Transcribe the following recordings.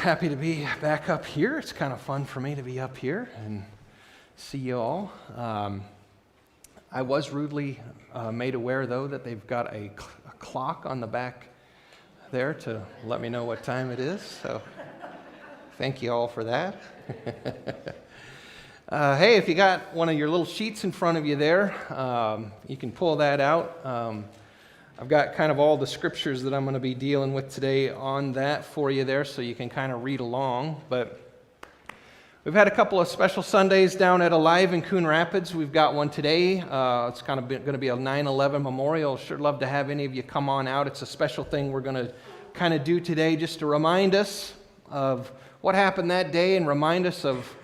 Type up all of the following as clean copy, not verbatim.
happy to be back up here. It's kind of fun for me to be up here and see you all. I was rudely made aware, though, that they've got a clock on the back there to let me know what time it is, so thank you all for that. Hey, if you got one of your little sheets in front of you there, you can pull that out. I've got kind of all the scriptures that I'm going to be dealing with today on that for you there, so you can kind of read along. But we've had a couple of special Sundays down at Alive in Coon Rapids. We've got one today. It's kind of going to be a 9/11 memorial. Sure love to have any of you come on out. It's a special thing we're going to kind of do today just to remind us of what happened that day and remind us of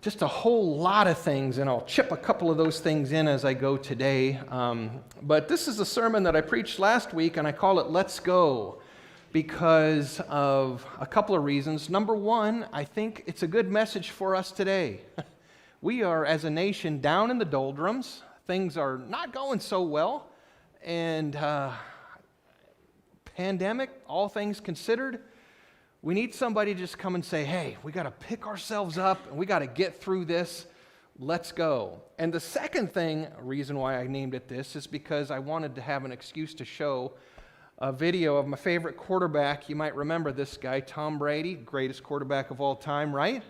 just a whole lot of things, and I'll chip a couple of those things in as I go today. But this is a sermon that I preached last week, and I call it Let's Go, because of a couple of reasons. Number one, I think it's a good message for us today. We are, as a nation, down in the doldrums. Things are not going so well, and pandemic, all things considered, we need somebody to just come and say, hey, we got to pick ourselves up and we got to get through this. Let's go. And the second reason why I named it this, is because I wanted to have an excuse to show a video of my favorite quarterback. You might remember this guy, Tom Brady, greatest quarterback of all time, right?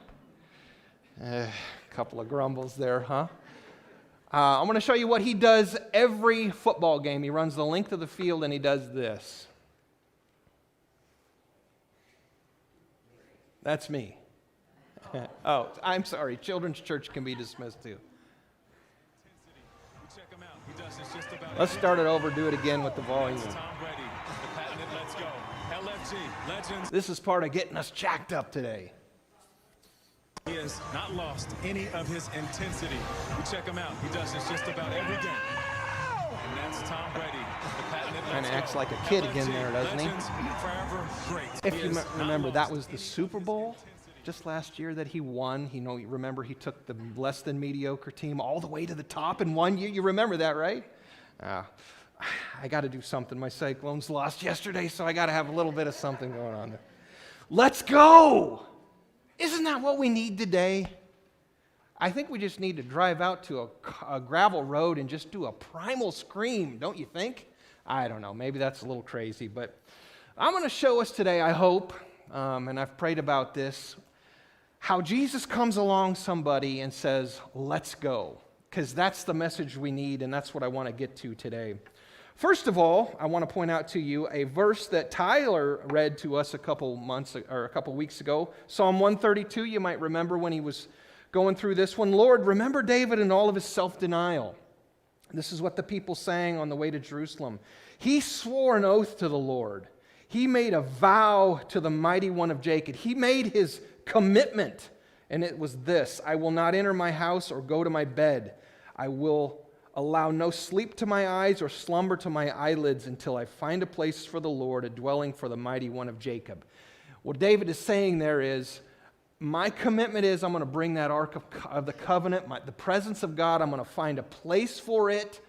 A couple of grumbles there, huh? I'm going to show you what he does every football game. He runs the length of the field and he does this. That's me. Oh, I'm sorry. Children's church can be dismissed too. Let's start it over. Do it again with the volume. This is part of getting us jacked up today. He has not lost any of his intensity. We check him out. He does this just about every game. And that's Tom Brady. Kind of acts like a kid again there, doesn't he? If you remember, that was the Super Bowl just last year that he won. You remember he took the less than mediocre team all the way to the top in 1 year. You remember that, right? I got to do something. My Cyclones lost yesterday, so I got to have a little bit of something going on there. Let's go! Isn't that what we need today? I think we just need to drive out to a gravel road and just do a primal scream, don't you think? I don't know, maybe that's a little crazy, but I'm going to show us today, I hope, and I've prayed about this, how Jesus comes along somebody and says, let's go, because that's the message we need, and that's what I want to get to today. First of all, I want to point out to you a verse that Tyler read to us a couple weeks ago, Psalm 132. You might remember when he was going through this one. Lord, remember David and all of his self-denial. This is what the people sang on the way to Jerusalem. He swore an oath to the Lord. He made a vow to the mighty one of Jacob. He made his commitment, and it was this: I will not enter my house or go to my bed. I will allow no sleep to my eyes or slumber to my eyelids until I find a place for the Lord, a dwelling for the mighty one of Jacob. What David is saying there is, my commitment is I'm going to bring that Ark of the Covenant, the presence of God. I'm going to find a place for it.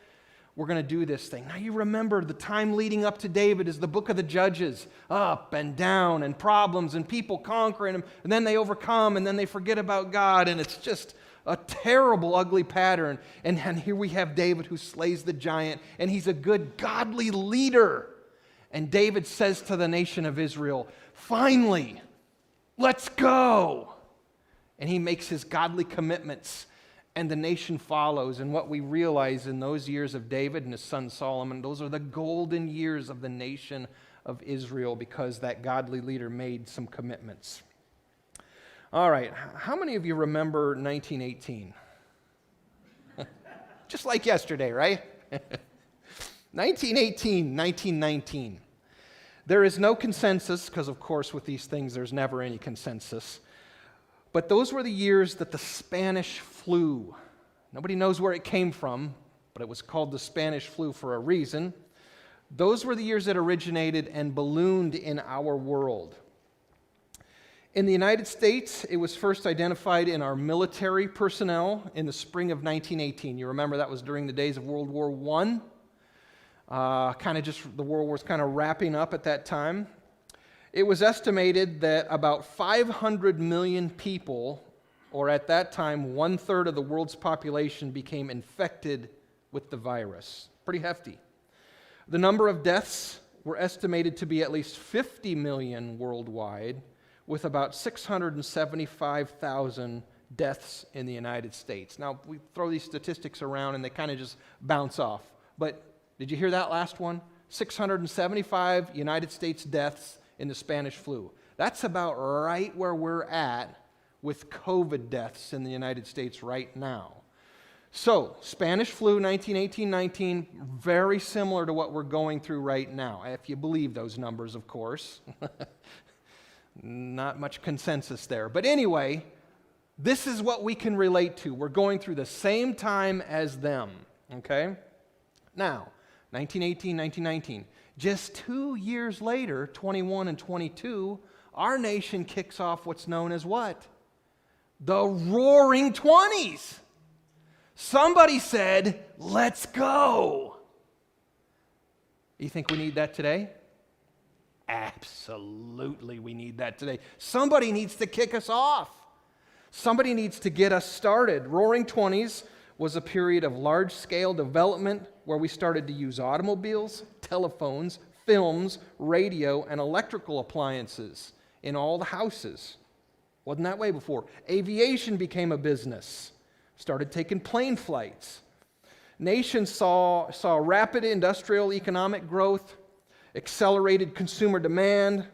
We're going to do this thing. Now you remember the time leading up to David is the book of the Judges. Up and down and problems and people conquering them. And then they overcome and then they forget about God. And it's just a terrible, ugly pattern. And here we have David who slays the giant. And he's a good, godly leader. And David says to the nation of Israel, finally, let's go. And he makes his godly commitments, and the nation follows. And what we realize in those years of David and his son Solomon, those are the golden years of the nation of Israel, because that godly leader made some commitments. All right, how many of you remember 1918? Just like yesterday, right? 1918, 1919. There is no consensus, because of course with these things there's never any consensus. But those were the years that the Spanish flu, nobody knows where it came from, but it was called the Spanish flu for a reason. Those were the years that originated and ballooned in our world. In the United States, it was first identified in our military personnel in the spring of 1918. You remember that was during the days of World War I. The World War was kind of wrapping up at that time. It was estimated that about 500 million people, or at that time, 1/3 of the world's population, became infected with the virus. Pretty hefty. The number of deaths were estimated to be at least 50 million worldwide, with about 675,000 deaths in the United States. Now, we throw these statistics around and they kind of just bounce off. But did you hear that last one? 675 United States deaths in the Spanish flu. That's about right where we're at with COVID deaths in the United States right now. So, Spanish flu, 1918-19, very similar to what we're going through right now, if you believe those numbers, of course. Not much consensus there. But anyway, this is what we can relate to. We're going through the same time as them, okay? Now, 1918, 1919. Just 2 years later, 21 and 22, our nation kicks off what's known as what? The Roaring Twenties. Somebody said, let's go. You think we need that today? Absolutely, we need that today. Somebody needs to kick us off. Somebody needs to get us started. Roaring Twenties was a period of large-scale development where we started to use automobiles, telephones, films, radio, and electrical appliances in all the houses. Wasn't that way before. Aviation became a business. Started taking plane flights. Nations saw rapid industrial economic growth, accelerated consumer demand,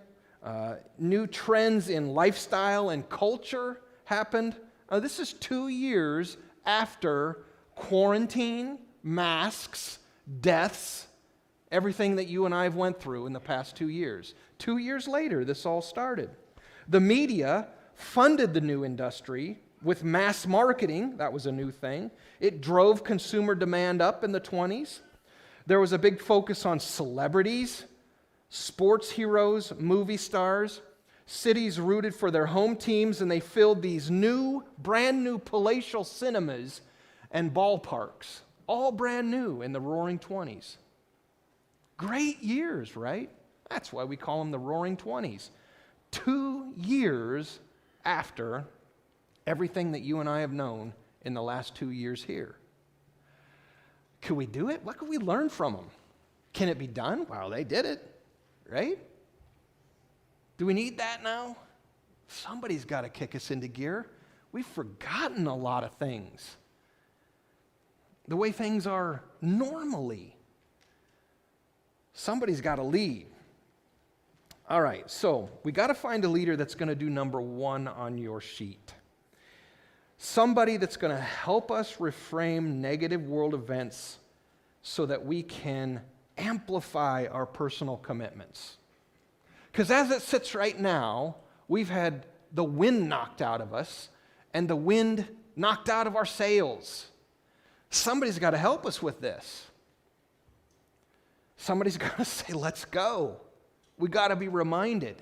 new trends in lifestyle and culture happened. This is 2 years after quarantine, masks, deaths, everything that you and I have went through in the past 2 years. 2 years later, this all started. The media funded the new industry with mass marketing. That was a new thing. It drove consumer demand up in the 20s. There was a big focus on celebrities, sports heroes, movie stars. Cities rooted for their home teams, and they filled these brand new palatial cinemas and ballparks, all brand new in the Roaring Twenties. Great years, right? That's why we call them the Roaring Twenties. 2 years after everything that you and I have known in the last 2 years here. Could we do it? What could we learn from them? Can it be done? Well, they did it, right? Do we need that now? Somebody's got to kick us into gear. We've forgotten a lot of things. The way things are normally. Somebody's got to lead. All right, so we got to find a leader that's going to do number 1 on your sheet. Somebody that's going to help us reframe negative world events so that we can amplify our personal commitments. Because as it sits right now, we've had the wind knocked out of us and the wind knocked out of our sails. Somebody's got to help us with this. Somebody's got to say, let's go. We got to be reminded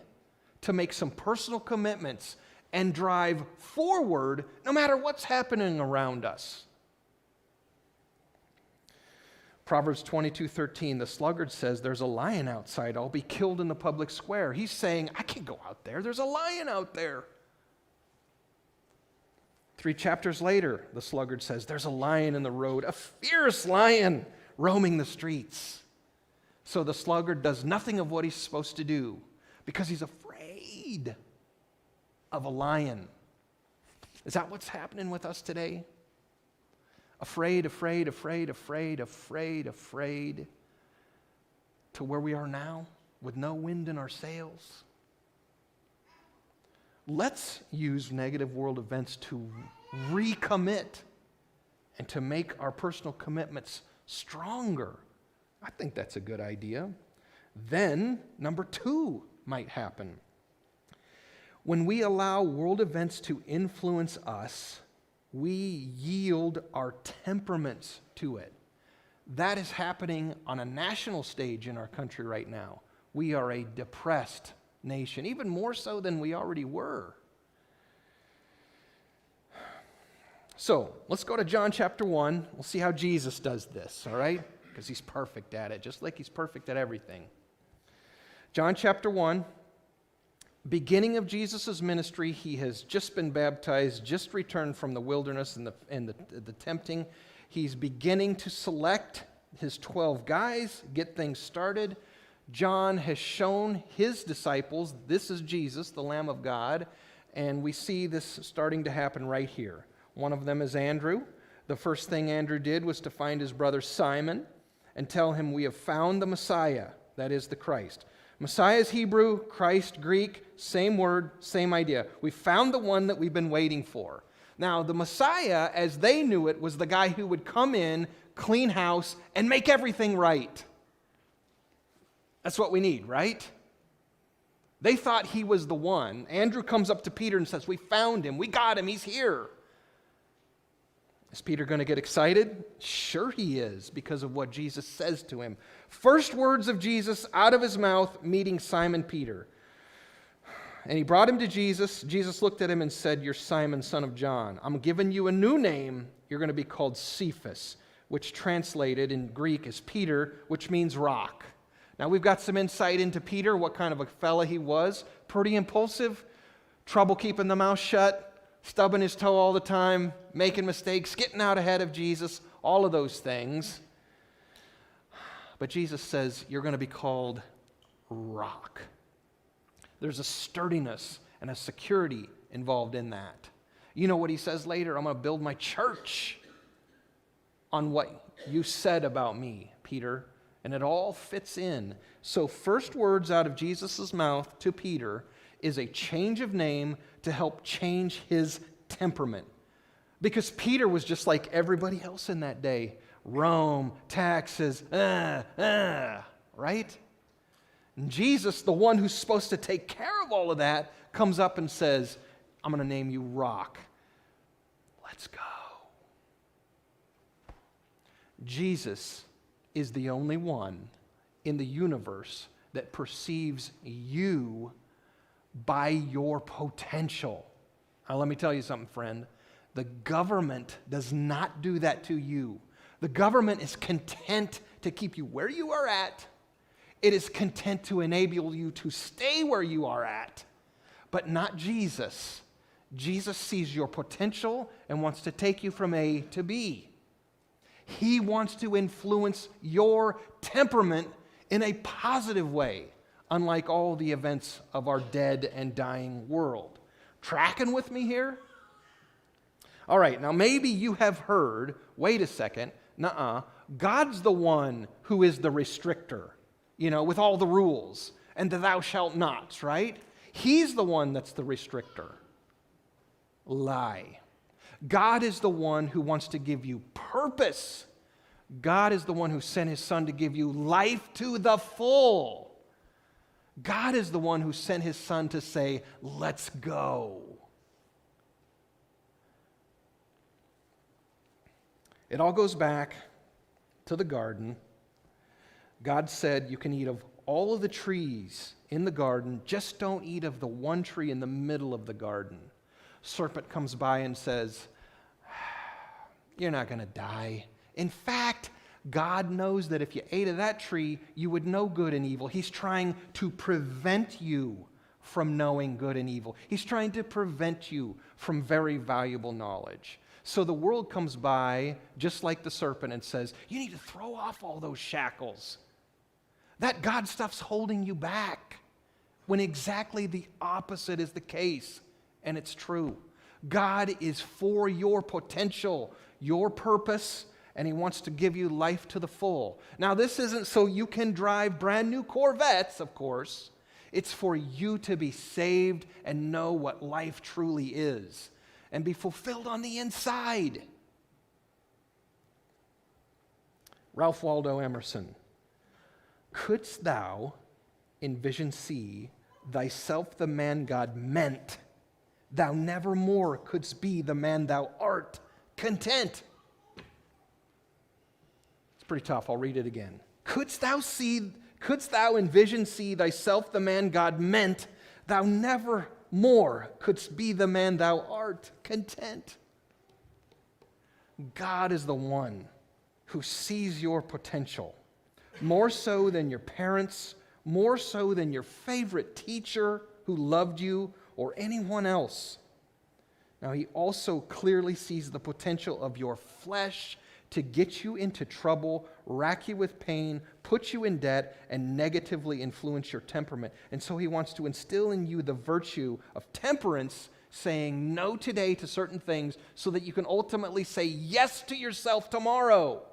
to make some personal commitments and drive forward no matter what's happening around us. Proverbs 22:13, the sluggard says, there's a lion outside, I'll be killed in the public square. He's saying, I can't go out there, there's a lion out there. 3 chapters later, the sluggard says, there's a lion in the road, a fierce lion roaming the streets. So the sluggard does nothing of what he's supposed to do because he's afraid of a lion. Is that what's happening with us today? Afraid, afraid, afraid, afraid, afraid, afraid, to where we are now with no wind in our sails. Let's use negative world events to recommit and to make our personal commitments stronger. I think that's a good idea. Then, number 2 might happen. When we allow world events to influence us, we yield our temperaments to it. That is happening on a national stage in our country right now. We are a depressed nation, even more so than we already were. So, let's go to John chapter 1. We'll see how Jesus does this, all right? Because he's perfect at it, just like he's perfect at everything. John chapter 1, beginning of Jesus' ministry. He has just been baptized, just returned from the wilderness and the tempting. He's beginning to select his 12 guys, get things started. John has shown his disciples, this is Jesus, the Lamb of God, and we see this starting to happen right here. One of them is Andrew. The first thing Andrew did was to find his brother Simon and tell him, we have found the Messiah, that is the Christ. Messiah is Hebrew, Christ Greek, same word, same idea. We found the one that we've been waiting for. Now, the Messiah, as they knew it, was the guy who would come in, clean house, and make everything right. That's what we need, right? They thought he was the one. Andrew comes up to Peter and says, we found him, we got him, he's here. Is Peter going to get excited? Sure he is, because of what Jesus says to him. First words of Jesus out of his mouth, meeting Simon Peter. And he brought him to Jesus. Jesus looked at him and said, you're Simon, son of John. I'm giving you a new name. You're going to be called Cephas, which translated in Greek is Peter, which means rock. Now we've got some insight into Peter, what kind of a fella he was. Pretty impulsive, trouble keeping the mouth shut, stubbing his toe all the time, making mistakes, getting out ahead of Jesus, all of those things. But Jesus says, you're going to be called rock. There's a sturdiness and a security involved in that. You know what he says later? I'm going to build my church on what you said about me, Peter. And it all fits in. So first words out of Jesus' mouth to Peter is a change of name to help change his temperament. Because Peter was just like everybody else in that day. Rome, taxes, right? And Jesus, the one who's supposed to take care of all of that, comes up and says, I'm going to name you Rock. Let's go. Jesus is the only one in the universe that perceives you by your potential. Now, let me tell you something, friend. The government does not do that to you. The government is content to keep you where you are at. It is content to enable you to stay where you are at, but not Jesus. Jesus sees your potential and wants to take you from A to B. He wants to influence your temperament in a positive way, unlike all the events of our dead and dying world. Tracking with me here? All right, now maybe you have heard, wait a second, God's the one who is the restrictor, with all the rules and the thou shalt nots, right? He's the one that's the restrictor. Lie. God is the one who wants to give you purpose. God is the one who sent his son to give you life to the full. God is the one who sent his son to say, let's go. It all goes back to the garden. God said you can eat of all of the trees in the garden, just don't eat of the one tree in the middle of the garden. Serpent comes by and says, you're not going to die. In fact, God knows that if you ate of that tree, you would know good and evil. He's trying to prevent you from knowing good and evil. He's trying to prevent you from very valuable knowledge. So the world comes by, just like the serpent, and says, you need to throw off all those shackles. That God stuff's holding you back, when exactly the opposite is the case, and it's true. God is for your potential, your purpose, and he wants to give you life to the full. Now, this isn't so you can drive brand new Corvettes, of course. It's for you to be saved and know what life truly is and be fulfilled on the inside. Ralph Waldo Emerson. Couldst thou in vision see thyself the man God meant, thou never more couldst be the man thou art content. It's pretty tough. I'll read it again. Couldst thou in vision see thyself the man God meant, thou never more couldst be the man thou art content. God is the one who sees your potential, more so than your parents, more so than your favorite teacher, who loved you, or anyone else. Now, he also clearly sees the potential of your flesh to get you into trouble, rack you with pain, put you in debt, and negatively influence your temperament. And so he wants to instill in you the virtue of temperance, saying no today to certain things so that you can ultimately say yes to yourself tomorrow.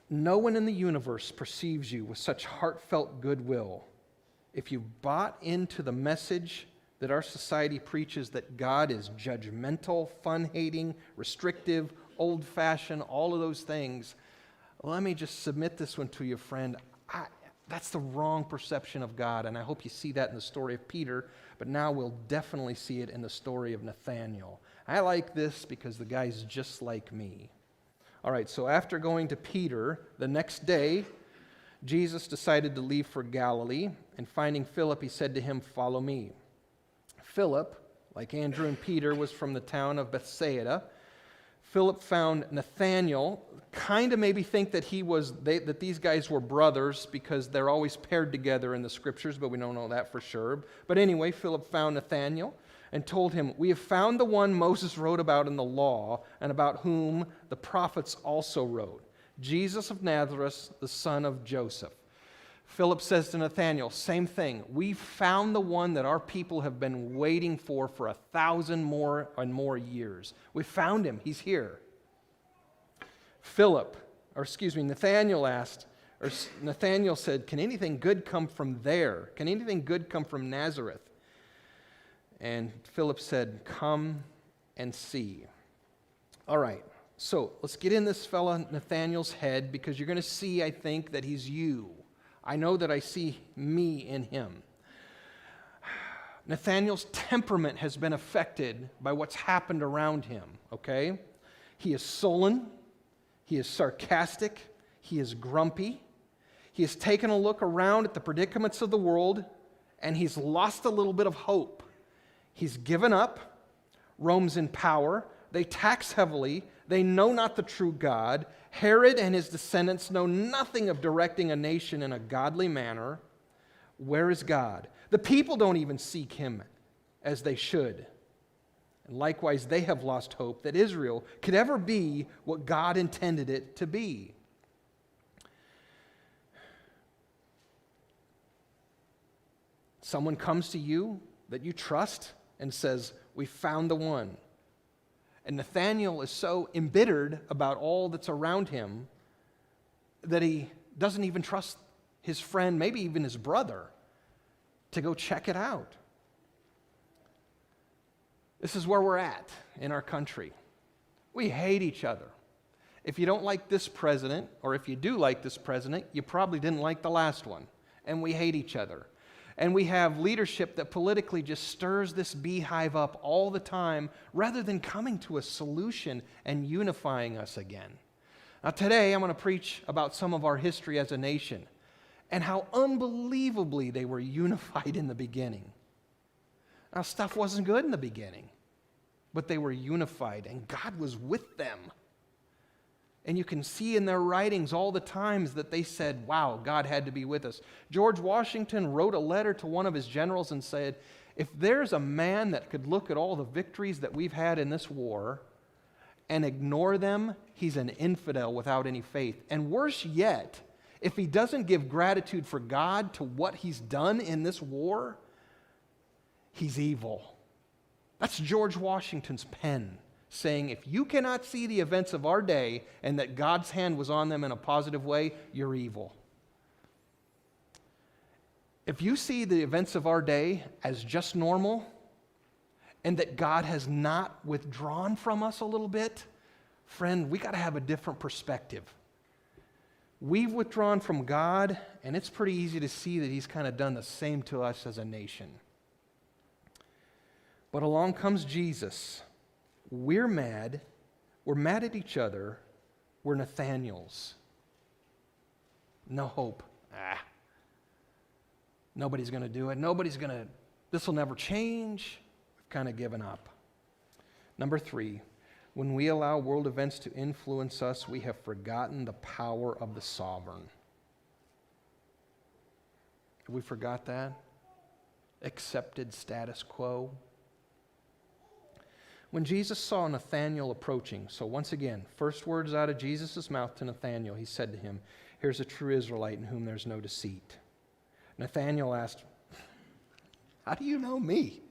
No one in the universe perceives you with such heartfelt goodwill. If you bought into the message that our society preaches, that God is judgmental, fun-hating, restrictive, old-fashioned, all of those things, let me just submit this one to you, friend. That's the wrong perception of God, and I hope you see that in the story of Peter, but now we'll definitely see it in the story of Nathanael. I like this because the guy's just like me. All right, so after going to Peter, the next day, Jesus decided to leave for Galilee, and finding Philip, he said to him, "Follow me." Philip, like Andrew and Peter, was from the town of Bethsaida. Philip found Nathanael, kind of maybe think that that these guys were brothers because they're always paired together in the scriptures, but we don't know that for sure. But anyway, Philip found Nathanael and told him, "We have found the one Moses wrote about in the law and about whom the prophets also wrote, Jesus of Nazareth, the son of Joseph." Philip says to Nathanael, same thing. We found the one that our people have been waiting for 1,000 more years. We found him. He's here. Nathanael said, "Can anything good come from there? Can anything good come from Nazareth?" And Philip said, "Come and see." All right, so let's get in this fella Nathanael's head, because you're going to see, I think, that he's you. I know that I see me in him. Nathanael's temperament has been affected by what's happened around him, okay? He is sullen, he is sarcastic, he is grumpy. He has taken a look around at the predicaments of the world, and he's lost a little bit of hope. He's given up. Rome's in power. They tax heavily. They know not the true God. Herod and his descendants know nothing of directing a nation in a godly manner. Where is God? The people don't even seek him as they should. And likewise, they have lost hope that Israel could ever be what God intended it to be. Someone comes to you that you trust and says, "We found the one." And Nathanael is so embittered about all that's around him that he doesn't even trust his friend, maybe even his brother, to go check it out. This is where we're at in our country. We hate each other. If you don't like this president, or if you do like this president, you probably didn't like the last one. And we hate each other. And we have leadership that politically just stirs this beehive up all the time rather than coming to a solution and unifying us again. Now today I'm going to preach about some of our history as a nation and how unbelievably they were unified in the beginning. Now stuff wasn't good in the beginning, but they were unified and God was with them. And you can see in their writings all the times that they said, wow, God had to be with us. George Washington wrote a letter to one of his generals and said, if there's a man that could look at all the victories that we've had in this war and ignore them, he's an infidel without any faith. And worse yet, if he doesn't give gratitude for God to what he's done in this war, he's evil. That's George Washington's pen, saying if you cannot see the events of our day and that God's hand was on them in a positive way, you're evil. If you see the events of our day as just normal and that God has not withdrawn from us a little bit, friend, we got to have a different perspective. We've withdrawn from God, and it's pretty easy to see that he's kind of done the same to us as a nation. But along comes Jesus. We're mad at each other, we're Nathaniels. No hope. Nobody's going to do it. This will never change. We've kind of given up. Number 3, when we allow world events to influence us, we have forgotten the power of the sovereign. Have we forgot that? Accepted status quo. When Jesus saw Nathanael approaching, so once again, first words out of Jesus' mouth to Nathanael, he said to him, "Here's a true Israelite in whom there's no deceit." Nathanael asked, "How do you know me?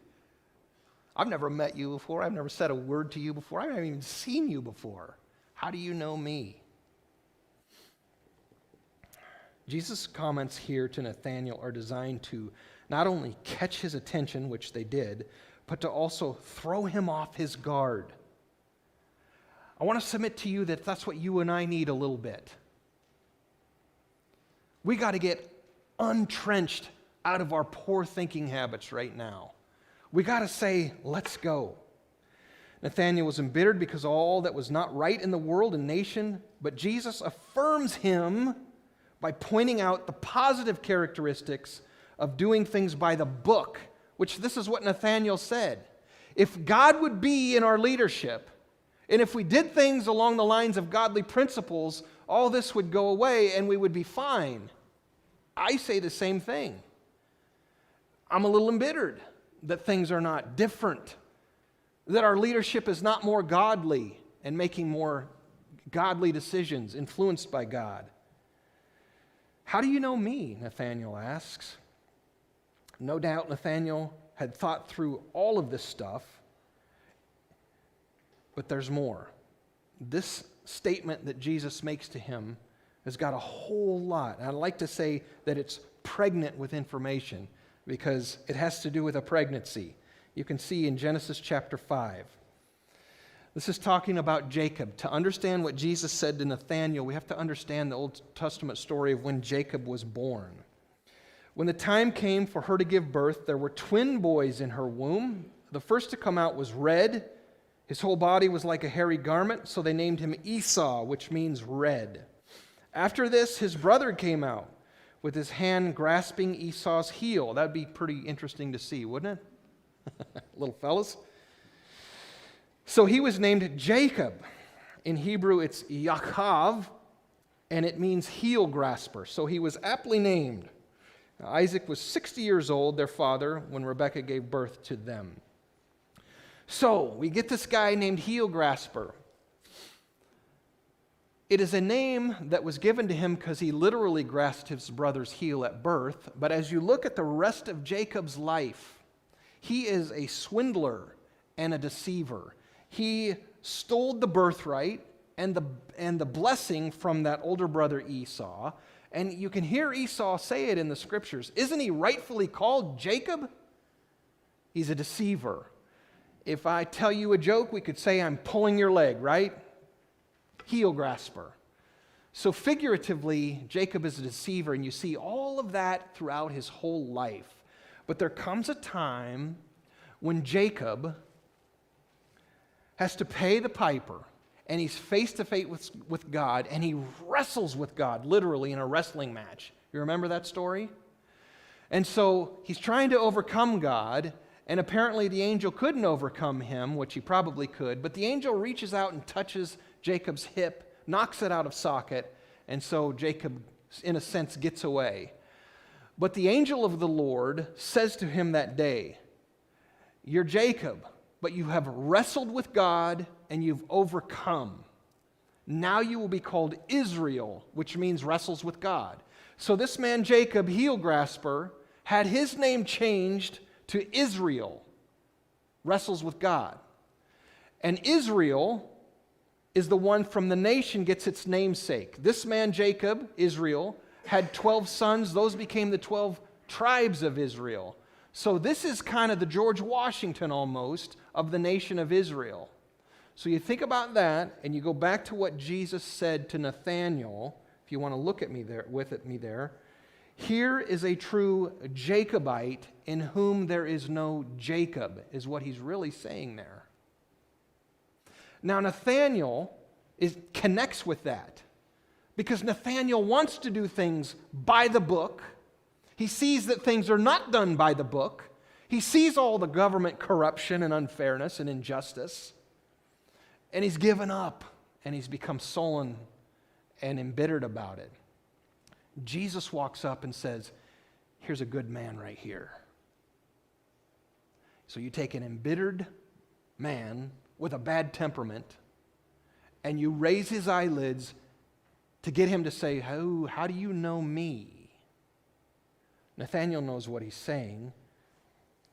I've never met you before. I've never said a word to you before. I haven't even seen you before. How do you know me?" Jesus' comments here to Nathanael are designed to not only catch his attention, which they did, but to also throw him off his guard. I want to submit to you that that's what you and I need a little bit. We got to get untrenched out of our poor thinking habits right now. We got to say, let's go. Nathanael was embittered because of all that was not right in the world and nation, but Jesus affirms him by pointing out the positive characteristics of doing things by the book, which this is what Nathanael said. If God would be in our leadership, and if we did things along the lines of godly principles, all this would go away and we would be fine. I say the same thing. I'm a little embittered that things are not different, that our leadership is not more godly and making more godly decisions influenced by God. How do you know me? Nathanael asks. No doubt Nathanael had thought through all of this stuff, but there's more. This statement that Jesus makes to him has got a whole lot. I'd like to say that it's pregnant with information because it has to do with a pregnancy. You can see in Genesis chapter 5. This is talking about Jacob. To understand what Jesus said to Nathanael, we have to understand the Old Testament story of when Jacob was born. When the time came for her to give birth, there were twin boys in her womb. The first to come out was red. His whole body was like a hairy garment, so they named him Esau, which means red. After this, his brother came out with his hand grasping Esau's heel. That'd be pretty interesting to see, wouldn't it? Little fellas. So he was named Jacob. In Hebrew, it's Yaakov, and it means heel grasper. So he was aptly named. Now, Isaac was 60 years old, their father, when Rebekah gave birth to them. So we get this guy named heel grasper. It is a name that was given to him because he literally grasped his brother's heel at birth. But as you look at the rest of Jacob's life, he is a swindler and a deceiver. He stole the birthright and the blessing from that older brother Esau. And you can hear Esau say it in the scriptures. Isn't he rightfully called Jacob? He's a deceiver. If I tell you a joke, we could say I'm pulling your leg, right? Heel grasper. So figuratively, Jacob is a deceiver, and you see all of that throughout his whole life. But there comes a time when Jacob has to pay the piper, and he's face to face with God, and he wrestles with God, literally in a wrestling match. You remember that story? And so he's trying to overcome God, and apparently the angel couldn't overcome him, which he probably could, but the angel reaches out and touches Jacob's hip, knocks it out of socket, and so Jacob, in a sense, gets away. But the angel of the Lord says to him that day, "You're Jacob, but you have wrestled with God and you've overcome. Now you will be called Israel," which means wrestles with God. So this man Jacob, heel grasper, had his name changed to Israel, wrestles with God. And Israel is the one from the nation gets its namesake. This man Jacob, Israel, had 12 sons. Those became the 12 tribes of Israel. So this is kind of the George Washington almost of the nation of Israel. So you think about that, and you go back to what Jesus said to Nathanael. If you want to look at me there, here is a true Jacobite in whom there is no Jacob, is what he's really saying there. Now Nathanael connects with that because Nathanael wants to do things by the book. He sees that things are not done by the book. He sees all the government corruption and unfairness and injustice. And he's given up and he's become sullen and embittered about it. Jesus walks up and says, here's a good man right here. So you take an embittered man with a bad temperament, and you raise his eyelids to get him to say, how do you know me? Nathanael knows what he's saying,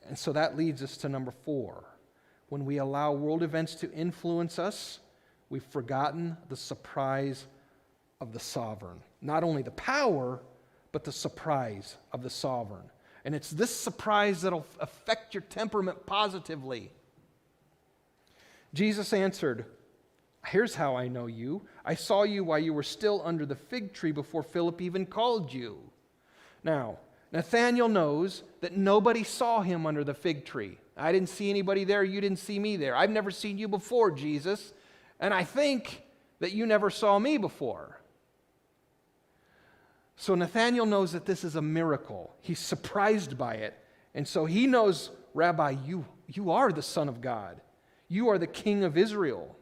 and so that leads us to number 4. When we allow world events to influence us, we've forgotten the surprise of the sovereign. Not only the power, but the surprise of the sovereign. And it's this surprise that'll affect your temperament positively. Jesus answered, here's how I know you. I saw you while you were still under the fig tree before Philip even called you. Now, Nathanael knows that nobody saw him under the fig tree. I didn't see anybody there. You didn't see me there. I've never seen you before, Jesus. And I think that you never saw me before. So Nathanael knows that this is a miracle. He's surprised by it. And so he knows, Rabbi, you are the Son of God. You are the King of Israel.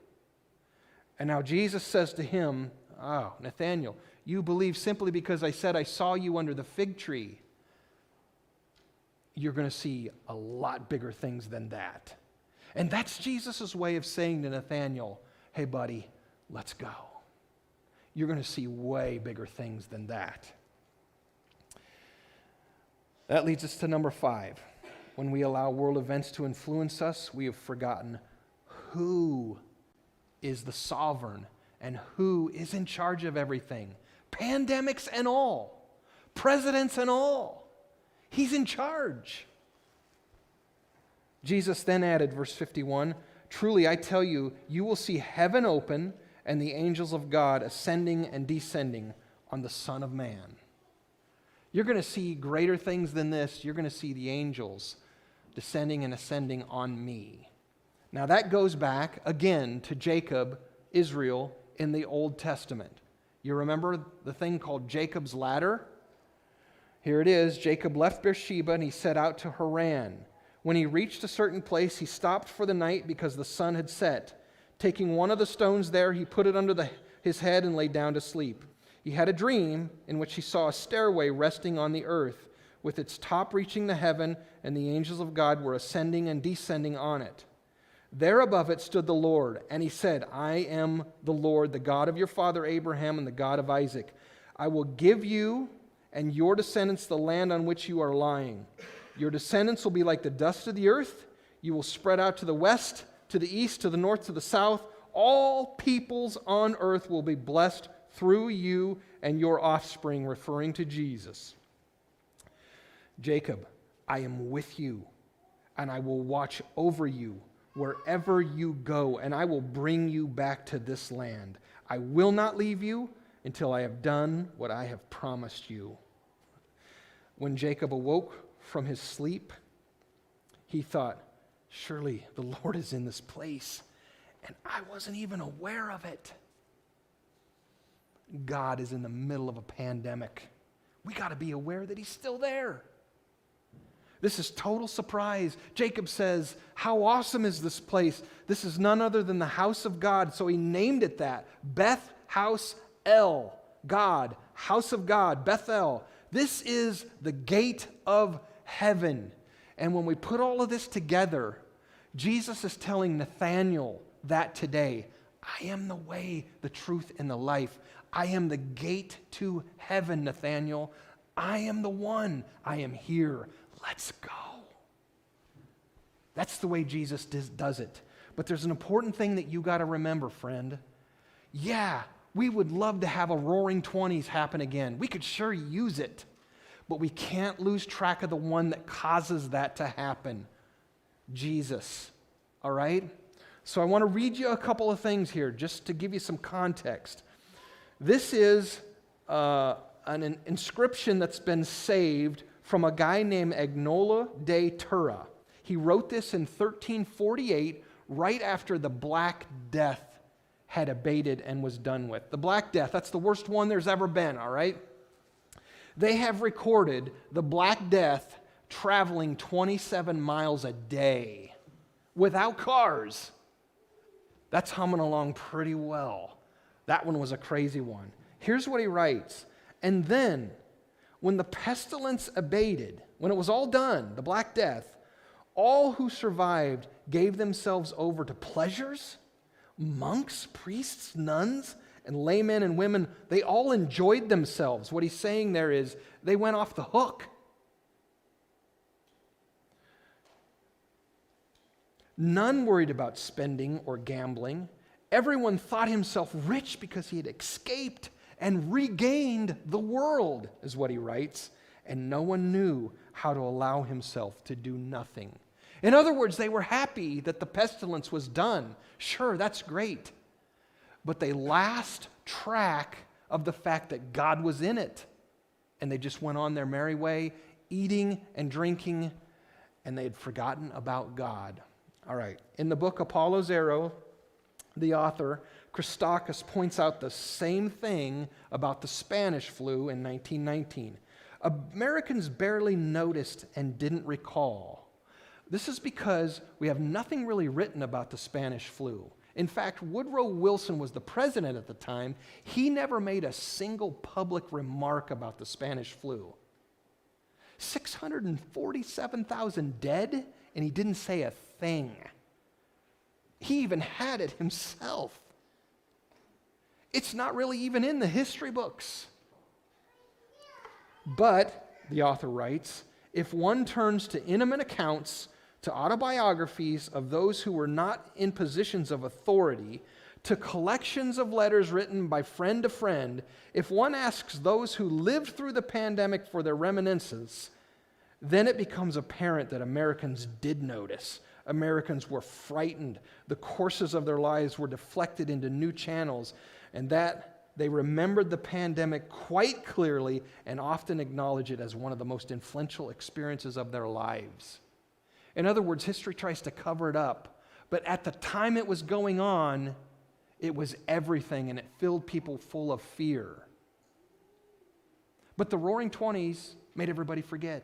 And now Jesus says to him, oh, Nathanael, you believe simply because I said I saw you under the fig tree. You're going to see a lot bigger things than that. And that's Jesus' way of saying to Nathanael, hey, buddy, let's go. You're going to see way bigger things than that. That leads us to number 5. When we allow world events to influence us, we have forgotten who is the sovereign and who is in charge of everything. Pandemics and all. Presidents and all. He's in charge. Jesus then added, verse 51, truly I tell you, you will see heaven open and the angels of God ascending and descending on the Son of Man. You're going to see greater things than this. You're going to see the angels descending and ascending on me. Now that goes back again to Jacob, Israel, in the Old Testament. You remember the thing called Jacob's ladder? Here it is. Jacob left Beersheba and he set out to Haran. When he reached a certain place, he stopped for the night because the sun had set. Taking one of the stones there, he put it under his head and lay down to sleep. He had a dream in which he saw a stairway resting on the earth, with its top reaching the heaven, and the angels of God were ascending and descending on it. There above it stood the Lord, and he said, I am the Lord, the God of your father Abraham and the God of Isaac. I will give you and your descendants the land on which you are lying. Your descendants will be like the dust of the earth. You will spread out to the west, to the east, to the north, to the south. All peoples on earth will be blessed through you and your offspring, referring to Jesus. Jacob, I am with you, and I will watch over you wherever you go, and I will bring you back to this land. I will not leave you until I have done what I have promised you. When Jacob awoke from his sleep, he thought, surely the Lord is in this place, and I wasn't even aware of it. God is in the middle of a pandemic. We got to be aware that he's still there. This is total surprise. Jacob says, how awesome is this place? This is none other than the house of God. So he named it that. Beth House El, God, house of God, Bethel. This is the gate of heaven. And when we put all of this together, Jesus is telling Nathanael that today. I am the way, the truth, and the life. I am the gate to heaven, Nathanael. I am the one. I am here. Let's go. That's the way Jesus does it. But there's an important thing that you got to remember, friend. Yeah, we would love to have a roaring 20s happen again. We could sure use it. But we can't lose track of the one that causes that to happen. Jesus. All right? So I want to read you a couple of things here just to give you some context. This is an inscription that's been saved from a guy named Agnola de Tura. He wrote this in 1348, right after the Black Death had abated and was done with. The Black Death, that's the worst one there's ever been, all right? They have recorded the Black Death traveling 27 miles a day without cars. That's humming along pretty well. That one was a crazy one. Here's what he writes. And then, When the pestilence abated, when it was all done, the Black Death, all who survived gave themselves over to pleasures. Monks, priests, nuns, and laymen and women, they all enjoyed themselves. What he's saying there is they went off the hook. None worried about spending or gambling. Everyone thought himself rich because he had escaped and regained the world, is what he writes. And no one knew how to allow himself to do nothing. In other words, they were happy that the pestilence was done. Sure, that's great. But they lost track of the fact that God was in it. And they just went on their merry way, eating and drinking, and they had forgotten about God. All right, in the book Apollo Zero, the author, Christakis, points out the same thing about the Spanish flu in 1919. Americans barely noticed and didn't recall. This is because we have nothing really written about the Spanish flu. In fact, Woodrow Wilson was the president at the time. He never made a single public remark about the Spanish flu. 647,000 dead, and he didn't say a thing. He even had it himself. It's not really even in the history books. But, the author writes, if one turns to intimate accounts, to autobiographies of those who were not in positions of authority, to collections of letters written by friend to friend, if one asks those who lived through the pandemic for their reminiscences, then it becomes apparent that Americans did notice. Americans were frightened. The courses of their lives were deflected into new channels, and that they remembered the pandemic quite clearly and often acknowledge it as one of the most influential experiences of their lives. In other words, history tries to cover it up, but at the time it was going on, it was everything, and it filled people full of fear. But the Roaring '20s made everybody forget.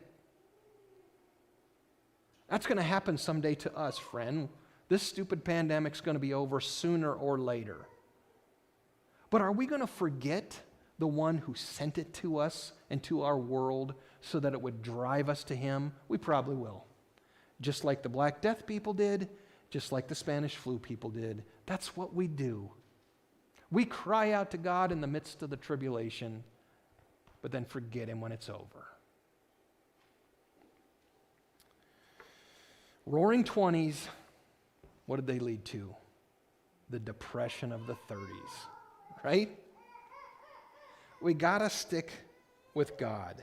That's going to happen someday to us, friend. This stupid pandemic's going to be over sooner or later. But are we going to forget the one who sent it to us and to our world so that it would drive us to him? We probably will. Just like the Black Death people did, just like the Spanish flu people did. That's what we do. We cry out to God in the midst of the tribulation, but then forget him when it's over. Roaring '20s, what did they lead to? The Depression of the '30s, right? We gotta stick with God.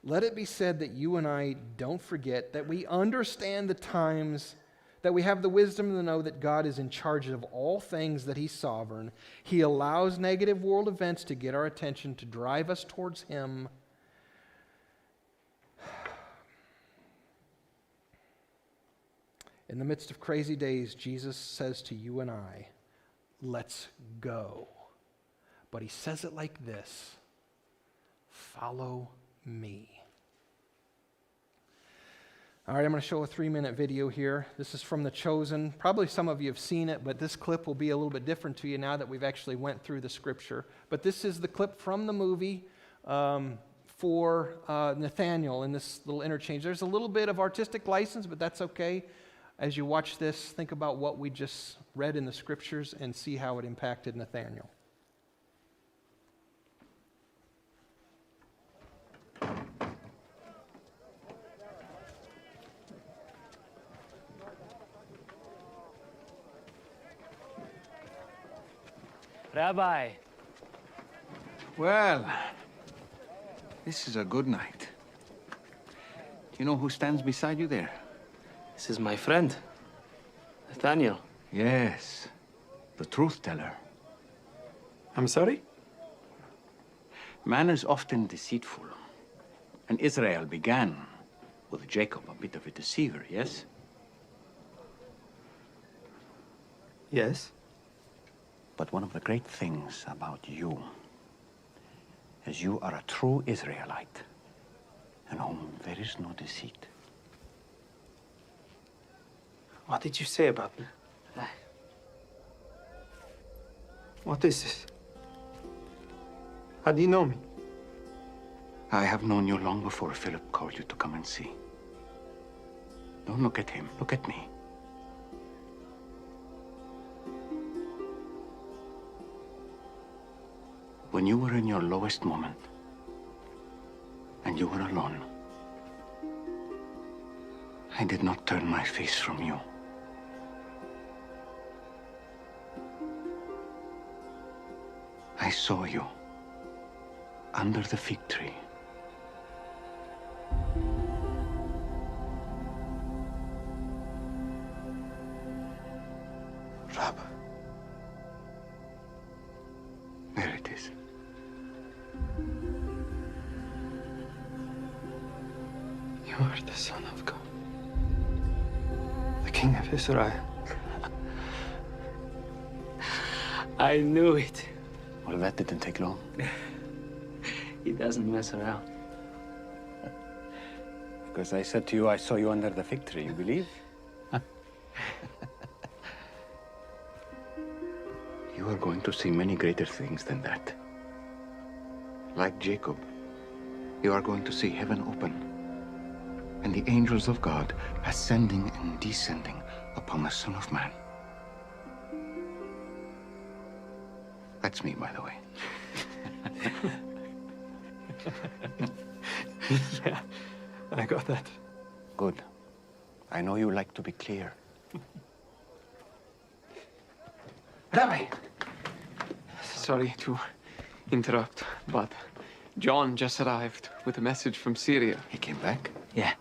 Let it be said that you and I don't forget that we understand the times, that we have the wisdom to know that God is in charge of all things, that he's sovereign. He allows negative world events to get our attention, to drive us towards him. In the midst of crazy days, Jesus says to you and I, let's go. But he says it like this: follow me. All right, I'm going to show a 3-minute video here. This is from The Chosen. Probably some of you have seen it, but this clip will be a little bit different to you now that we've actually went through the scripture. But this is the clip from the movie for Nathaniel in this little interchange. There's a little bit of artistic license, but that's okay. As you watch this, think about what we just read in the scriptures and see how it impacted Nathaniel. Rabbi. Well, this is a good night. Do you know who stands beside you there? This is my friend, Nathaniel. Yes, the truth teller. I'm sorry? Man is often deceitful. And Israel began with Jacob, a bit of a deceiver, yes? Yes. But one of the great things about you is you are a true Israelite, in whom there is no deceit. What did you say about me? What is this? How do you know me? I have known you long before Philip called you to come and see. Don't look at him. Look at me. When you were in your lowest moment, and you were alone, I did not turn my face from you. I saw you under the fig tree. Rab. There it is. You are the Son of God, the King of Israel. I knew it. Well, that didn't take long. He doesn't mess around. Because I said to you, I saw you under the fig tree. You believe? You are going to see many greater things than that. Like Jacob, you are going to see heaven open, and the angels of God ascending and descending upon the Son of Man. That's me, by the way. Yeah, I got that. Good. I know you like to be clear. Rabbi! Sorry to interrupt, but John just arrived with a message from Syria. He came back? Yeah,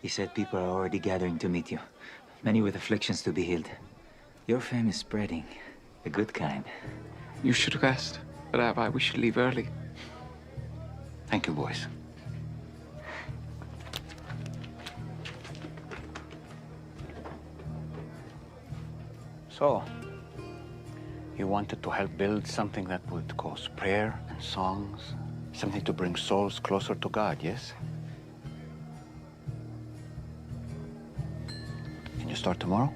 he said people are already gathering to meet you. Many with afflictions to be healed. Your fame is spreading. The good kind. You should rest, Rabbi. We should leave early. Thank you, boys. So, you wanted to help build something that would cause prayer and songs, something to bring souls closer to God, yes? Can you start tomorrow?